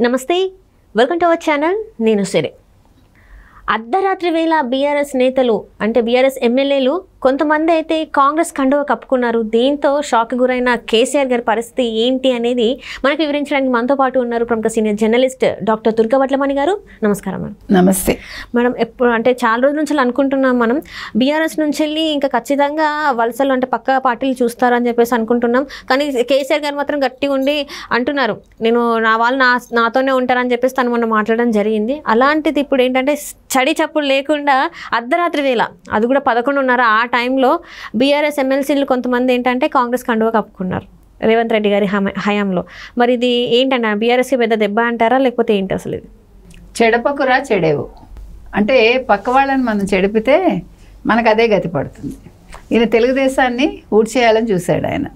నమస్తే, welcome to our channel. నేను సిరి. అర్ధరాత్రి వేళ బీఆర్ఎస్ నేతలు అంటే బీఆర్ఎస్ ఎమ్మెల్యేలు కొంతమంది అయితే కాంగ్రెస్ కండువ కప్పుకున్నారు. దీంతో షాక్ గురైన కేసీఆర్ గారి పరిస్థితి ఏంటి అనేది మనకు వివరించడానికి మనతో పాటు ఉన్నారు ప్రముఖ సీనియర్ జర్నలిస్ట్ డాక్టర్ దుర్గవడ్లమణి గారు. నమస్కారం మేడం. నమస్తే మేడం. ఎప్పుడు అంటే చాలా రోజుల నుంచి అనుకుంటున్నాం మనం బీఆర్ఎస్ నుంచి వెళ్ళి ఇంకా ఖచ్చితంగా వలసలు అంటే పక్క పార్టీలు చూస్తారని చెప్పేసి అనుకుంటున్నాం. కానీ కేసీఆర్ గారు మాత్రం గట్టిగా ఉండి అంటున్నారు, నేను నా వాళ్ళు నాతోనే ఉంటారని చెప్పేసి తను మొన్న మాట్లాడడం జరిగింది. అలాంటిది ఇప్పుడు ఏంటంటే చడి చప్పుడు లేకుండా అర్ధరాత్రి వేళ, అది కూడా 11:30 ఆ టైంలో బీఆర్ఎస్ ఎమ్మెల్సీలు కొంతమంది ఏంటంటే కాంగ్రెస్ కండువ కప్పుకున్నారు రేవంత్ రెడ్డి గారి హయాంలో. మరి ఇది ఏంటన్నా బీఆర్ఎస్కి పెద్ద దెబ్బ అంటారా లేకపోతే ఏంటి అసలు? ఇది చెడపకురా చెడేవు అంటే పక్క వాళ్ళని మనం చెడిపితే మనకు అదే గతి పడుతుంది. ఈయన తెలుగుదేశాన్ని ఊడ్చేయాలని చూశాడు. ఆయన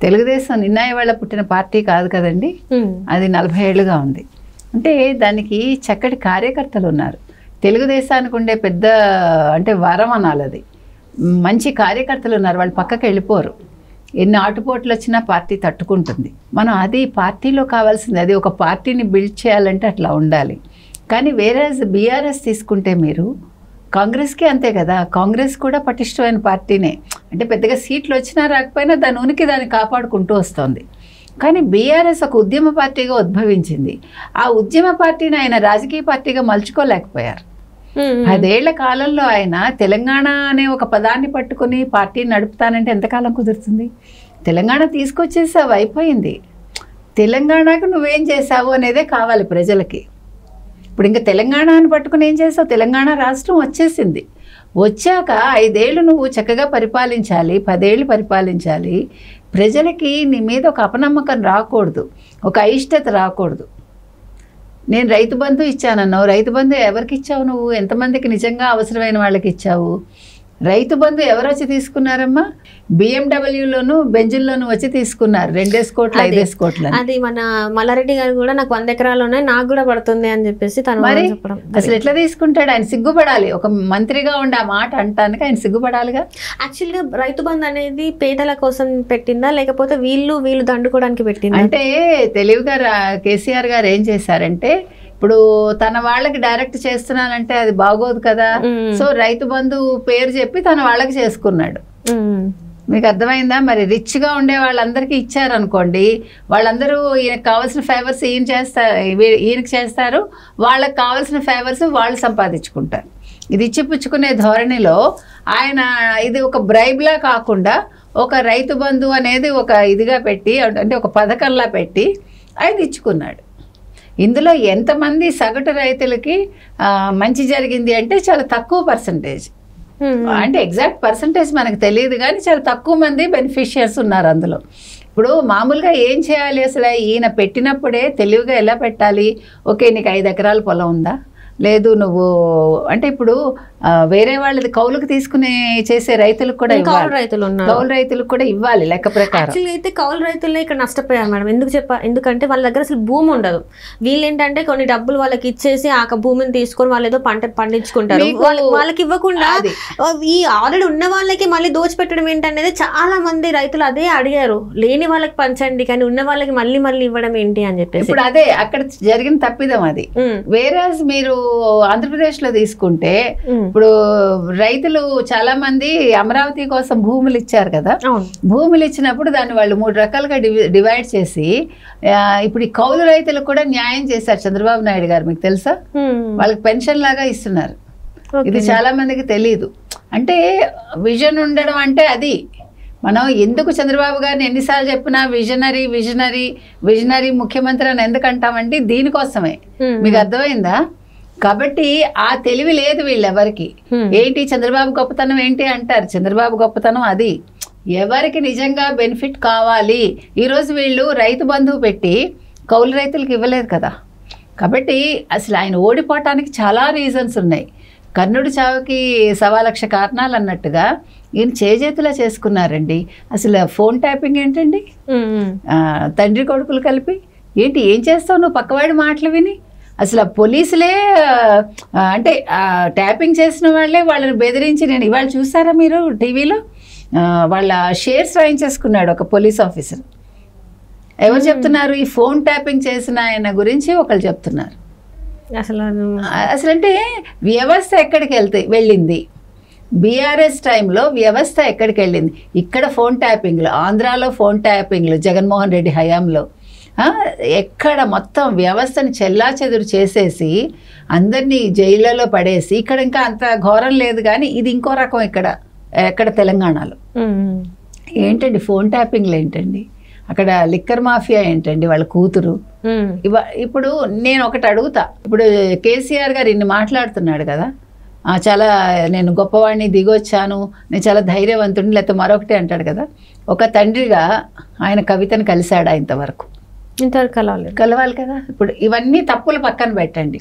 తెలుగుదేశం నిన్న ఇవాళ పుట్టిన పార్టీ కాదు కదండి, అది 40 ఏళ్ళుగా ఉంది. అంటే దానికి చక్కటి కార్యకర్తలు ఉన్నారు. తెలుగుదేశానికి ఉండే పెద్ద అంటే వరం అనాలి, అది మంచి కార్యకర్తలు ఉన్నారు. వాళ్ళు పక్కకి వెళ్ళిపోరు. ఎన్ని ఆటుపోట్లు వచ్చినా పార్టీ తట్టుకుంటుంది. మనం అది పార్టీలో కావాల్సింది, అది ఒక పార్టీని బిల్డ్ చేయాలంటే అట్లా ఉండాలి. కానీ వేరే బీఆర్ఎస్ తీసుకుంటే మీరు కాంగ్రెస్కి అంతే కదా, కాంగ్రెస్ కూడా పటిష్టమైన పార్టీనే. అంటే పెద్దగా సీట్లు వచ్చినా రాకపోయినా దాని ఉనికి దాన్ని కాపాడుకుంటూ వస్తుంది. కానీ బీఆర్ఎస్ ఒక ఉద్యమ పార్టీగా ఉద్భవించింది. ఆ ఉద్యమ పార్టీని ఆయన రాజకీయ పార్టీగా మలుచుకోలేకపోయారు. 10 ఏళ్ల కాలంలో ఆయన తెలంగాణ అనే ఒక పదాన్ని పట్టుకుని పార్టీని నడుపుతానంటే ఎంతకాలం కుదురుతుంది? తెలంగాణ తీసుకొచ్చేసావు, అయిపోయింది. తెలంగాణకు నువ్వేం చేసావు అనేదే కావాలి ప్రజలకి. ఇప్పుడు ఇంకా తెలంగాణ అని పట్టుకుని ఏం చేసావు? తెలంగాణ రాష్ట్రం వచ్చేసింది. వచ్చాక 5 ఏళ్ళు నువ్వు చక్కగా పరిపాలించాలి, 10 ఏళ్ళు పరిపాలించాలి. ప్రజలకి నీ మీద ఒక అపనమ్మకం రాకూడదు, ఒక అయిష్టత రాకూడదు. నేను రైతు బంధు ఇచ్చానన్నావు, రైతు బంధు ఎవరికి ఇచ్చావు? నువ్వు ఎంతమందికి నిజంగా అవసరమైన వాళ్ళకి ఇచ్చావు? రైతు బంధు ఎవరు వచ్చి తీసుకున్నారమ్మా? బిఎండబ్ల్యూలోను బెంజుల్లోనూ వచ్చి తీసుకున్నారు. 2 కోట్లు 5 కోట్లు. అది మన మల్లారెడ్డి గారు కూడా నాకు 100 ఎకరాలు ఉన్నాయి, నాకు కూడా పడుతుంది అని చెప్పేసి తను మరి అసలు ఎట్లా తీసుకుంటాడు? ఆయన సిగ్గుపడాలి. ఒక మంత్రిగా ఉండే ఆ మాట అంటానికి ఆయన సిగ్గుపడాలిగా. యాక్చువల్గా రైతు బంధు అనేది పేదల కోసం పెట్టిందా లేకపోతే వీళ్ళు దండుకోవడానికి పెట్టిందా? అంటే తెలివిగా కేసీఆర్ గారు ఏం చేశారంటే, ఇప్పుడు తన వాళ్ళకి డైరెక్ట్ చేస్తున్నానంటే అది బాగోదు కదా. సో రైతు బంధు పేరు చెప్పి తన వాళ్ళకి చేసుకున్నాడు. మీకు అర్థమైందా? మరి రిచ్గా ఉండే వాళ్ళందరికీ ఇచ్చారనుకోండి, వాళ్ళందరూ ఈయనకు కావాల్సిన ఫేవర్స్ ఈయనకి చేస్తారు, వాళ్ళకి కావాల్సిన ఫేవర్స్ వాళ్ళు సంపాదించుకుంటారు. ఇది ఇచ్చిపుచ్చుకునే ధోరణిలో ఆయన ఇది ఒక బ్రైబ్లా కాకుండా ఒక రైతు బంధు అనేది ఒక ఇదిగా పెట్టి, అంటే ఒక పథకంలా పెట్టి ఆయన ఇచ్చుకున్నాడు. ఇందులో ఎంతమంది సగటు రైతులకి మంచి జరిగింది అంటే చాలా తక్కువ పర్సంటేజ్. అంటే ఎగ్జాక్ట్ పర్సంటేజ్ మనకు తెలియదు, కానీ చాలా తక్కువ మంది బెనిఫిషియర్స్ ఉన్నారు అందులో. ఇప్పుడు మామూలుగా ఏం చేయాలి అసలు? ఈయన పెట్టినప్పుడే తెలివిగా ఎలా పెట్టాలి? ఓకే, నీకు 5 ఎకరాల పొలం ఉందా? లేదు నువ్వు అంటే ఇప్పుడు వేరే వాళ్ళది కౌలుకు తీసుకుని చేసే రైతులకు కూడా కౌలు రైతులకు కూడా ఇవ్వాలి లెక్క ప్రకారం. అయితే కౌలు రైతులే ఇక్కడ నష్టపోయారు మేడం. ఎందుకంటే వాళ్ళ దగ్గర అసలు భూమి ఉండదు. వీళ్ళు ఏంటంటే కొన్ని డబ్బులు వాళ్ళకి ఇచ్చేసి ఆ భూమిని తీసుకొని వాళ్ళు ఏదో పంట పండించుకుంటారు. వాళ్ళకి ఇవ్వకుండా ఈ ఆల్రెడీ ఉన్న వాళ్ళకి మళ్ళీ దోచిపెట్టడం ఏంటనేది చాలా మంది రైతులు అదే అడిగారు. లేని వాళ్ళకి పంచండి కానీ ఉన్న వాళ్ళకి మళ్ళీ ఇవ్వడం ఏంటి అని చెప్పేసి. ఇప్పుడు అదే అక్కడ జరిగిన తప్పిదం అది. వేరే మీరు ఆంధ్రప్రదేశ్ లో తీసుకుంటే ఇప్పుడు రైతులు చాలా మంది అమరావతి కోసం భూములు ఇచ్చారు కదా. భూములు ఇచ్చినప్పుడు దాన్ని వాళ్ళు 3 రకాలుగా డివైడ్ చేసి ఇప్పుడు ఈ కౌలు రైతులకు కూడా న్యాయం చేశారు చంద్రబాబు నాయుడు గారు. మీకు తెలుసా? వాళ్ళకి పెన్షన్ లాగా ఇస్తున్నారు. ఇది చాలా మందికి తెలియదు. అంటే విజన్ ఉండడం అంటే అది. మనం ఎందుకు చంద్రబాబు గారిని ఎన్నిసార్లు చెప్పినా విజనరీ ముఖ్యమంత్రి అని ఎందుకు అంటామంటే దీనికోసమే. మీకు అర్థమైందా? కాబట్టి ఆ తెలివి లేదు వీళ్ళెవరికి. ఏంటి చంద్రబాబు గొప్పతనం ఏంటి అంటారు. చంద్రబాబు గొప్పతనం అది, ఎవరికి నిజంగా బెనిఫిట్ కావాలి. ఈరోజు వీళ్ళు రైతు బంధువు పెట్టి కౌలు రైతులకు ఇవ్వలేదు కదా. కాబట్టి అసలు ఆయన ఓడిపోవటానికి చాలా రీజన్స్ ఉన్నాయి. కర్ణుడి చావుకి 1,00,000 కారణాలు అన్నట్టుగా ఈయన చేజేతులా చేసుకున్నారండి. అసలు ఫోన్ ట్యాపింగ్ ఏంటండి? తండ్రి కొడుకులు కలిపి ఏంటి ఏం చేస్తావు నువ్వు పక్కవాడి మాటలు విని? అసలు పోలీసులే అంటే ట్యాపింగ్ చేసిన వాళ్ళే వాళ్ళని బెదిరించి, నేను ఇవాళ చూసారా మీరు టీవీలో వాళ్ళ షేర్స్ రాయించేసుకున్నాడు ఒక పోలీస్ ఆఫీసర్. ఎవరు చెప్తున్నారు? ఈ ఫోన్ ట్యాపింగ్ చేసిన ఆయన గురించి ఒకళ్ళు చెప్తున్నారు. అసలు అంటే వ్యవస్థ ఎక్కడికి వెళ్ళింది? బీఆర్ఎస్ టైంలో వ్యవస్థ ఎక్కడికి వెళ్ళింది? ఇక్కడ ఫోన్ ట్యాపింగ్లు, ఆంధ్రాలో ఫోన్ ట్యాపింగ్లు జగన్మోహన్ రెడ్డి హయాంలో ఎక్కడ మొత్తం వ్యవస్థని చెల్లాచెదురు చేసేసి అందరినీ జైళ్ళలో పడేసి, ఇక్కడ ఇంకా అంత ఘోరం లేదు కానీ ఇది ఇంకో రకం. ఎక్కడ తెలంగాణలో ఏంటండి ఫోన్ ట్యాపింగ్లు ఏంటండి? అక్కడ లిక్కర్ మాఫియా ఏంటండి? వాళ్ళ కూతురు. ఇప్పుడు నేను ఒకటి అడుగుతా, ఇప్పుడు కేసీఆర్ గారు ఇన్ని మాట్లాడుతున్నాడు కదా, చాలా నేను గొప్పవాడిని, దిగొచ్చాను, నేను చాలా ధైర్యవంతుడిని, లేకపోతే మరొకటి అంటాడు కదా. ఒక తండ్రిగా ఆయన కవితను కలిశాడా ఇంతవరకు? కలవాలి కదా. ఇప్పుడు ఇవన్నీ తప్పులు పక్కన పెట్టండి.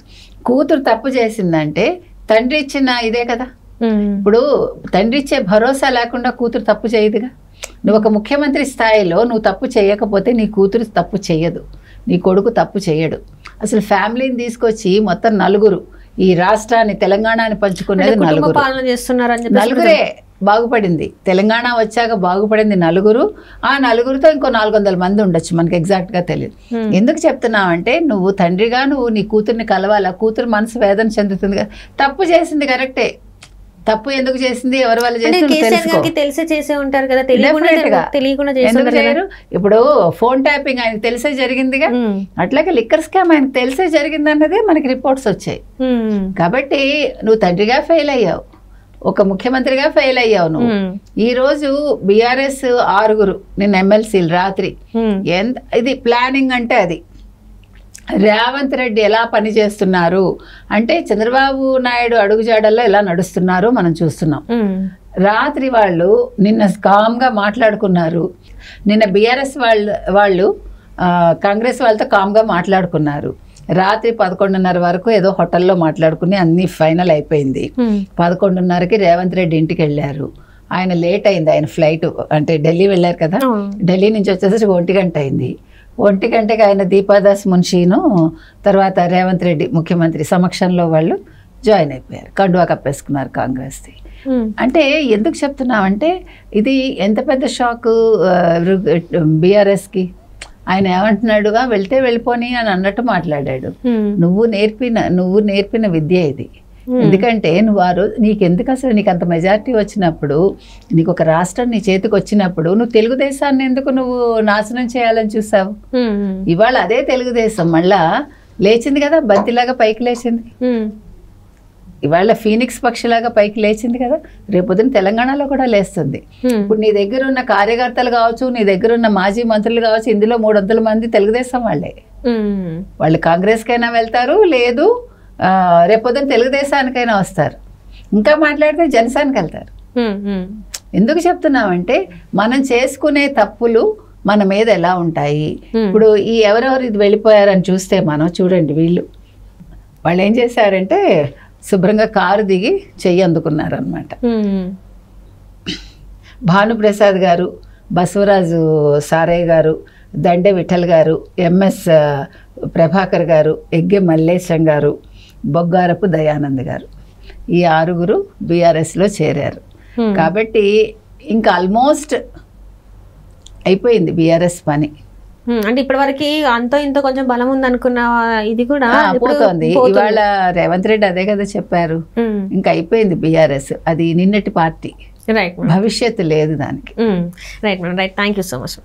కూతురు తప్పు చేసిందంటే తండ్రి ఇచ్చిన ఇదే కదా. ఇప్పుడు తండ్రి ఇచ్చే భరోసా లేకుండా కూతురు తప్పు చేయదుగా. నువ్వు ఒక ముఖ్యమంత్రి స్థాయిలో నువ్వు తప్పు చేయకపోతే నీ కూతురు తప్పు చేయదు, నీ కొడుకు తప్పు చేయడు. అసలు ఫ్యామిలీని తీసుకొచ్చి మొత్తం నలుగురు ఈ రాష్ట్రాన్ని తెలంగాణని పంచుకునేది నలుగురే బాగుపడింది. తెలంగాణ వచ్చాక బాగుపడింది నలుగురు. ఆ నలుగురితో ఇంకో 400 మంది ఉండొచ్చు, మనకి ఎగ్జాక్ట్గా తెలియదు. ఎందుకు చెప్తున్నావంటే నువ్వు తండ్రిగా నువ్వు నీ కూతుర్ని కలవాలి. ఆ కూతురు మనసు వేదన చెందుతుంది కదా. తప్పు చేసింది కరెక్టే, తప్పు ఎందుకు చేసింది, ఎవరి వల్ల చేసింది? ఇప్పుడు ఫోన్ ట్యాపింగ్ ఆయనకు తెలిసే జరిగిందిగా, అట్లాగే లిక్కర్ స్కామ్ ఆయనకు తెలిసే జరిగింది అన్నదే మనకి రిపోర్ట్స్ వచ్చాయి. కాబట్టి నువ్వు తండ్రిగా ఫెయిల్ అయ్యావు, ఒక ముఖ్యమంత్రిగా ఫెయిల్ అయ్యావు నువ్వు. ఈ రోజు బీఆర్ఎస్ 6 నిన్న ఎమ్మెల్సీలు రాత్రి ఇది ప్లానింగ్ అంటే అది రేవంత్ రెడ్డి ఎలా పనిచేస్తున్నారు అంటే చంద్రబాబు నాయుడు అడుగుజాడల్లో ఎలా నడుస్తున్నారో మనం చూస్తున్నాం. రాత్రి వాళ్ళు నిన్న కామ్గా మాట్లాడుకున్నారు. నిన్న బీఆర్ఎస్ వాళ్ళు కాంగ్రెస్ వాళ్ళతో కామ్గా మాట్లాడుకున్నారు. రాత్రి 11:30 వరకు ఏదో హోటల్లో మాట్లాడుకుని అన్ని ఫైనల్ అయిపోయింది. 11:30కి రేవంత్ రెడ్డి ఇంటికి వెళ్ళారు. ఆయన లేట్ అయింది, ఆయన ఫ్లైట్ అంటే ఢిల్లీ వెళ్ళారు కదా, ఢిల్లీ నుంచి వచ్చేసరికి 1 గంట అయింది. 1 గంటకి ఆయన దీపాదాస్ మున్షీను తర్వాత రేవంత్ రెడ్డి ముఖ్యమంత్రి సమక్షంలో వాళ్ళు జాయిన్ అయిపోయారు, కండువా కప్పేసుకున్నారు కాంగ్రెస్ది. అంటే ఎందుకు చెప్తున్నామంటే ఇది ఎంత పెద్ద షాక్ బీఆర్ఎస్కి. ఆయన ఏమంటున్నాడుగా, వెళ్తే వెళ్ళిపోని అని అన్నట్టు మాట్లాడాడు. నువ్వు నేర్పిన విద్య ఇది. ఎందుకంటే నువ్వు ఆ రోజు నీకెందుకు అసలు నీకు అంత మెజారిటీ వచ్చినప్పుడు, నీకు ఒక రాష్ట్రం నీ చేతికి వచ్చినప్పుడు నువ్వు తెలుగుదేశాన్ని ఎందుకు నువ్వు నాశనం చేయాలని చూసావు? ఇవాళ అదే తెలుగుదేశం మళ్ళా లేచింది కదా, బంతిలాగా పైకి లేచింది. ఇవాళ ఫీనిక్స్ పక్షిలాగా పైకి లేచింది కదా, రేపొద్దున తెలంగాణలో కూడా లేస్తుంది. ఇప్పుడు నీ దగ్గర ఉన్న కార్యకర్తలు కావచ్చు, నీ దగ్గర ఉన్న మాజీ మంత్రులు కావచ్చు, ఇందులో 300 మంది తెలుగుదేశం వాళ్ళే. వాళ్ళు కాంగ్రెస్కైనా వెళ్తారు, లేదు రేపొద్దున తెలుగుదేశానికైనా వస్తారు, ఇంకా మాట్లాడితే జనసేనకి వెళ్తారు. ఎందుకు చెప్తున్నామంటే మనం చేసుకునే తప్పులు మన మీద ఎలా ఉంటాయి. ఇప్పుడు ఈ ఎవరెవరు ఇది వెళ్ళిపోయారని చూస్తే మనం చూడండి, వాళ్ళు ఏం చేశారంటే శుభ్రంగా కారు దిగి చెయ్యి అందుకున్నారు అనమాట. భానుప్రసాద్ గారు, బసవరాజు సారయ్య గారు, దండే విఠల్ గారు, ఎంఎస్ ప్రభాకర్ గారు, ఎగ్గె మల్లేశం గారు, బొగ్గారపు దయానంద్ గారు, ఈ 6 బీఆర్ఎస్లో చేరారు. కాబట్టి ఇంకా ఆల్మోస్ట్ అయిపోయింది బీఆర్ఎస్ పని. అంటే ఇప్పటి వరకు అంతో ఇంతో కొంచెం బలం ఉంది అనుకున్న ఇది కూడా పోతుంది. ఇవాళ రేవంత్ రెడ్డి అదే కదా చెప్పారు, ఇంకా అయిపోయింది బీఆర్ఎస్, అది నిన్నటి పార్టీ, భవిష్యత్తు లేదు దానికి. Right madam, right. Thank you so much.